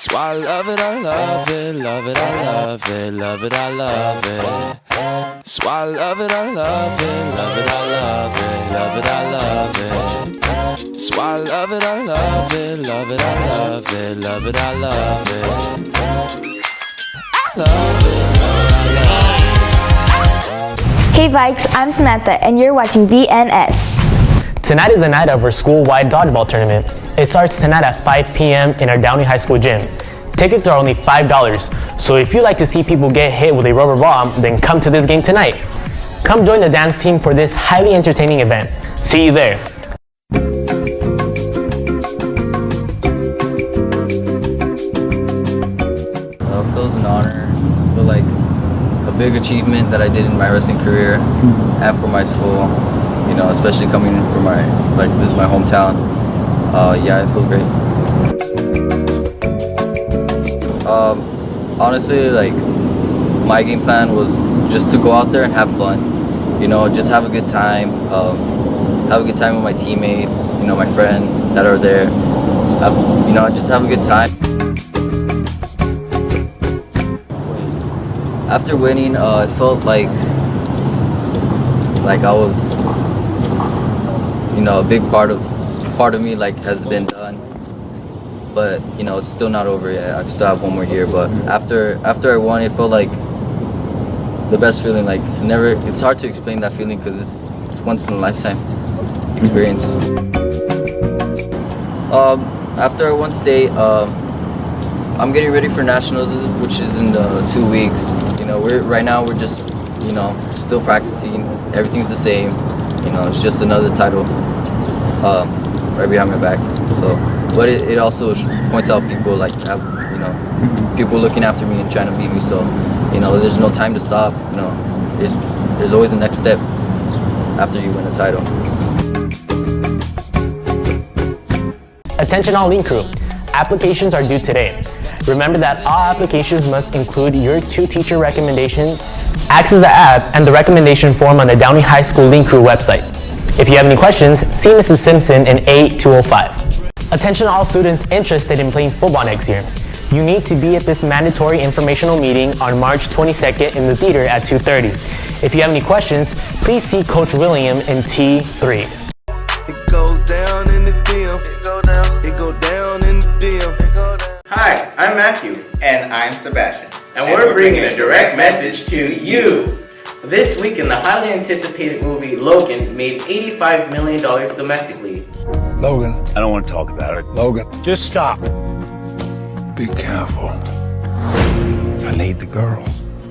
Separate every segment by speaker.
Speaker 1: So I love it, I love it, love it, I love it, love it, I love it. So I love it, I love it, love it, I love it, love it, I love it. So I love it, I love it, love it, I love it, love it, I love it. I love it.
Speaker 2: Hey Vikes, I'm Samantha and you're watching VNS.
Speaker 3: Tonight is the night of our school-wide dodgeball tournament. It starts tonight at 5 p.m. in our Downey High School gym. Tickets are only $5, so if you like to see people get hit with a rubber bomb, then come to this game tonight. Come join the dance team for this highly entertaining event. See you there.
Speaker 4: It feels an honor. I feel like a big achievement that I did in my wrestling career and for my school. You know, especially coming in from this is my hometown. Yeah, it feels great. Honestly, like, my game plan was just to go out there and have fun. You know, just have a good time. Have a good time with my teammates, you know, my friends that are there. Just have a good time. After winning, it felt like I was, you know, a big part of me has been done, but you know, it's still not over yet. I still have one more year, but after I won, it felt like the best feeling. Like, it's hard to explain that feeling because it's once in a lifetime experience. After I won state, I'm getting ready for nationals, which is in 2 weeks. You know, right now we're just, you know, still practicing. Everything's the same. You know, it's just another title right behind my back. So, but it also points out people people looking after me and trying to beat me. So, you know, there's no time to stop. You know, there's always a next step after you win a title.
Speaker 3: Attention all Lean Crew, applications are due today. Remember that all applications must include your 2 teacher recommendations, access the app, and the recommendation form on the Downey High School Lean Crew website. If you have any questions, see Mrs. Simpson in A205. Attention all students interested in playing football next year. You need to be at this mandatory informational meeting on March 22nd in the theater at 2:30. If you have any questions, please see Coach William in T3.
Speaker 5: It goes down in the DM. It go down in the DM.
Speaker 6: Hi, I'm Matthew. And I'm Sebastian. And we're bringing a direct message to you. This week in the highly anticipated movie Logan made $85 million domestically.
Speaker 7: Logan.
Speaker 8: I don't want to talk about it.
Speaker 7: Logan.
Speaker 8: Just stop.
Speaker 7: Be careful. I need the girl.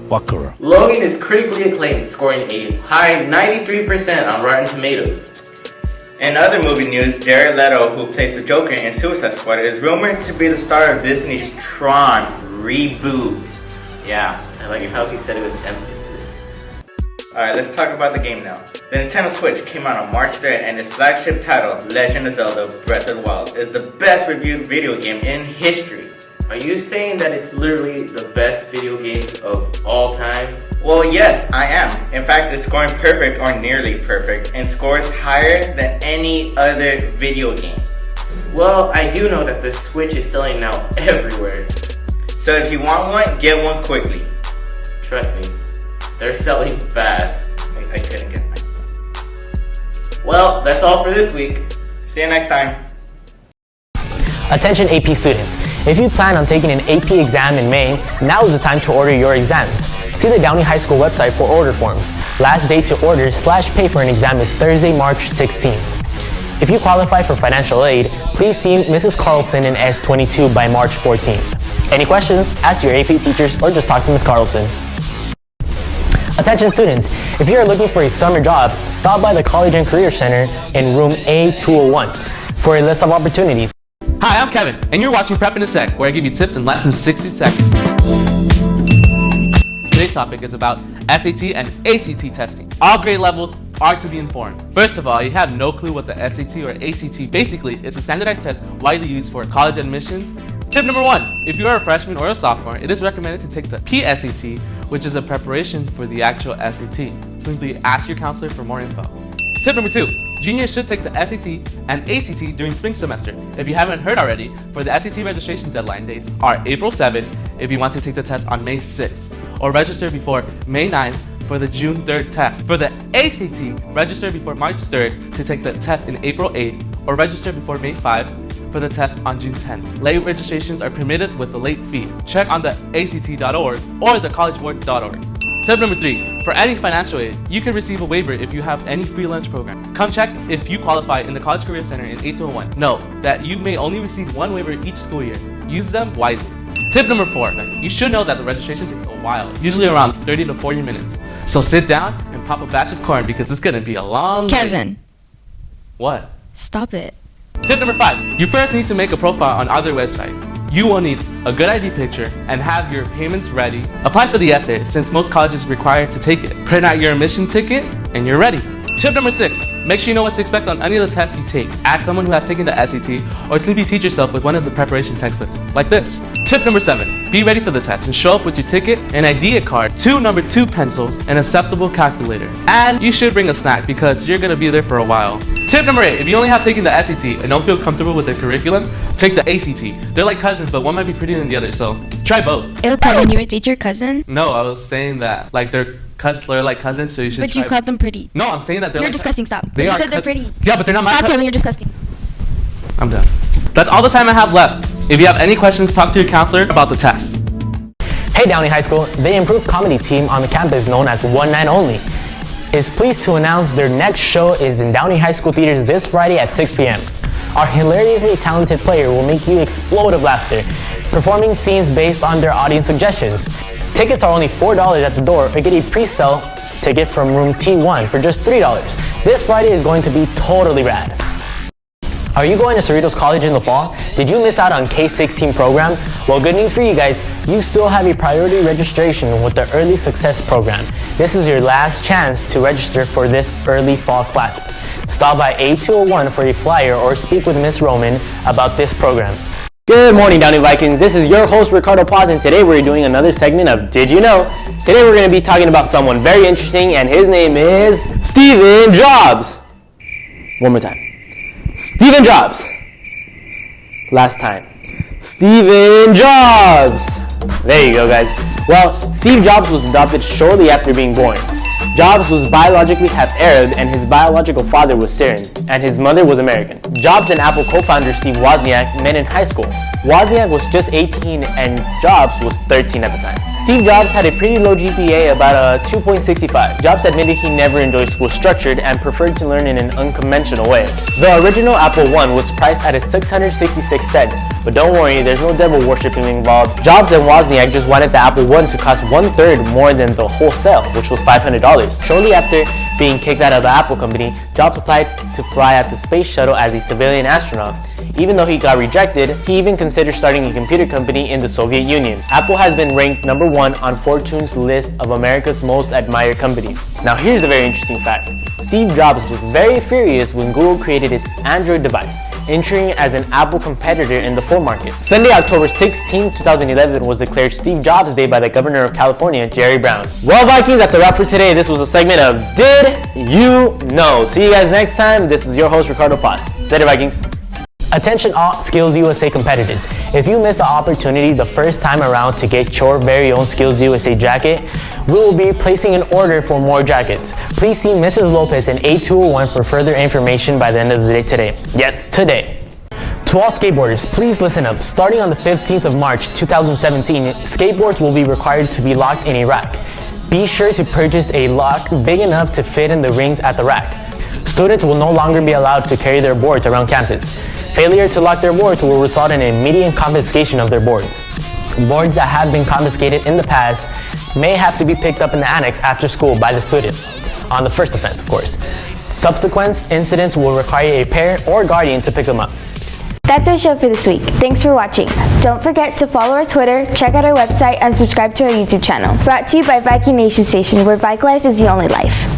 Speaker 8: What girl?
Speaker 6: Logan is critically acclaimed, scoring a high 93% on Rotten Tomatoes.
Speaker 9: In other movie news, Jared Leto, who plays the Joker in Suicide Squad, is rumored to be the star of Disney's Tron reboot.
Speaker 6: Yeah, I like how he said it with emphasis.
Speaker 9: Alright, let's talk about the game now. The Nintendo Switch came out on March 3rd, and its flagship title, Legend of Zelda Breath of the Wild, is the best reviewed video game in history.
Speaker 6: Are you saying that it's literally the best video game of all time?
Speaker 9: Well, yes, I am. In fact, it's scoring perfect or nearly perfect and scores higher than any other video game.
Speaker 6: Well, I do know that the Switch is selling now everywhere.
Speaker 9: So if you want one, get one quickly.
Speaker 6: Trust me, they're selling fast.
Speaker 9: I couldn't get mine.
Speaker 6: Well, that's all for this week.
Speaker 9: See you next time.
Speaker 3: Attention AP students, if you plan on taking an AP exam in May, now is the time to order your exams. See the Downey High School website for order forms. Last day to order/pay for an exam is Thursday, March 16th. If you qualify for financial aid, please see Mrs. Carlson in S22 by March 14th. Any questions? Ask your AP teachers or just talk to Ms. Carlson. Attention students, if you are looking for a summer job, stop by the College and Career Center in room A201 for a list of opportunities.
Speaker 10: Hi, I'm Kevin, and you're watching Prep in a Sec, where I give you tips in less than 60 seconds. Today's topic is about SAT and ACT testing. All grade levels are to be informed. First of all, you have no clue what the SAT or ACT basically is a standardized test widely used for college admissions. Tip number 1, if you are a freshman or a sophomore, it is recommended to take the PSAT, which is a preparation for the actual SAT. Simply ask your counselor for more info. Tip number 2, juniors should take the SAT and ACT during spring semester. If you haven't heard already, for the SAT registration deadline dates are April 7th if you want to take the test on May 6th, or register before May 9th for the June 3rd test. For the ACT, register before March 3rd to take the test in April 8th, or register before May 5th for the test on June 10th. Late registrations are permitted with a late fee. Check on the ACT.org or the collegeboard.org. Tip number 3, for any financial aid, you can receive a waiver if you have any free lunch program. Come check if you qualify in the College Career Center in 8201. Note that you may only receive one waiver each school year. Use them wisely. Tip number 4, you should know that the registration takes a while, usually around 30 to 40 minutes. So sit down and pop a batch of corn because it's gonna be a long
Speaker 11: Kevin.
Speaker 10: day. What?
Speaker 11: Stop it.
Speaker 10: Tip number 5, you first need to make a profile on either website. You will need a good ID picture and have your payments ready. Apply for the essay since most colleges require to take it. Print out your admission ticket and you're ready. Tip number 6, make sure you know what to expect on any of the tests you take. Ask someone who has taken the SAT or simply teach yourself with one of the preparation textbooks, like this. Tip number 7, be ready for the test and show up with your ticket, an ID card, 2 number 2 pencils, an acceptable calculator. And you should bring a snack because you're gonna be there for a while. Tip number 8, if you only have taken the SAT and don't feel comfortable with the curriculum, take the ACT. They're like cousins, but one might be prettier than the other, so try both.
Speaker 11: Ew, Kevin, you would date your cousin?
Speaker 10: No, I was saying that like they're like cousins, so you should.
Speaker 11: But you called them pretty.
Speaker 10: No, I'm saying that they're.
Speaker 11: You're
Speaker 10: like
Speaker 11: disgusting. Stop.
Speaker 10: They
Speaker 11: You
Speaker 10: are
Speaker 11: said they're pretty.
Speaker 10: Yeah, but they're not my.
Speaker 11: Stop, Kevin. You're disgusting.
Speaker 10: I'm done. That's all the time I have left. If you have any questions, talk to your counselor about the test.
Speaker 3: Hey Downey High School, the improved comedy team on the campus known as One Night Only is pleased to announce their next show is in Downey High School theaters this Friday at 6 p.m. Our hilariously talented player will make you explode of laughter, performing scenes based on their audience suggestions. Tickets are only $4 at the door, or get a pre-sale ticket from room T1 for just $3. This Friday is going to be totally rad. Are you going to Cerritos College in the fall? Did you miss out on K-16 program? Well, good news for you guys. You still have a priority registration with the Early Success program. This is your last chance to register for this early fall classes. Stop by A201 for a flyer or speak with Miss Roman about this program. Good morning, Downey Vikings. This is your host, Ricardo Paz, and today we're doing another segment of Did You Know? Today we're going to be talking about someone very interesting, and his name is Stephen Jobs. One more time. Stephen Jobs. Last time. Stephen Jobs. There you go, guys. Well, Steve Jobs was adopted shortly after being born. Jobs was biologically half Arab, and his biological father was Syrian, and his mother was American. Jobs and Apple co-founder Steve Wozniak met in high school. Wozniak was just 18 and Jobs was 13 at the time. Steve Jobs had a pretty low GPA, about a 2.65. Jobs admitted he never enjoyed school structured and preferred to learn in an unconventional way. The original Apple I was priced at 666 cents, but don't worry, there's no devil worshipping involved. Jobs and Wozniak just wanted the Apple I to cost 1/3 more than the wholesale, which was $500. Shortly after being kicked out of the Apple company, Jobs applied to fly at the space shuttle as a civilian astronaut. Even though he got rejected, he even considered starting a computer company in the Soviet Union. Apple has been ranked number 1 on Fortune's list of America's most admired companies. Now here's a very interesting fact. Steve Jobs was very furious when Google created its Android device, entering it as an Apple competitor in the phone market. Sunday, October 16, 2011 was declared Steve Jobs Day by the governor of California, Jerry Brown. Well, Vikings, that's a wrap for today. This was a segment of Did You Know? See you guys next time. This is your host, Ricardo Paz. Later, Vikings. Attention all Skills USA competitors. If you miss the opportunity the first time around to get your very own Skills USA jacket, we will be placing an order for more jackets. Please see Mrs. Lopez in A201 for further information by the end of the day today. Yes, today. To all skateboarders, please listen up. Starting on the 15th of March 2017, skateboards will be required to be locked in a rack. Be sure to purchase a lock big enough to fit in the rings at the rack. Students will no longer be allowed to carry their boards around campus. Failure to lock their boards will result in immediate confiscation of their boards. Boards that have been confiscated in the past may have to be picked up in the annex after school by the student, on the first offense, of course. Subsequent incidents will require a parent or guardian to pick them up.
Speaker 2: That's our show for this week. Thanks for watching. Don't forget to follow our Twitter, check out our website, and subscribe to our YouTube channel. Brought to you by Viking Nation Station, where Vike life is the only life.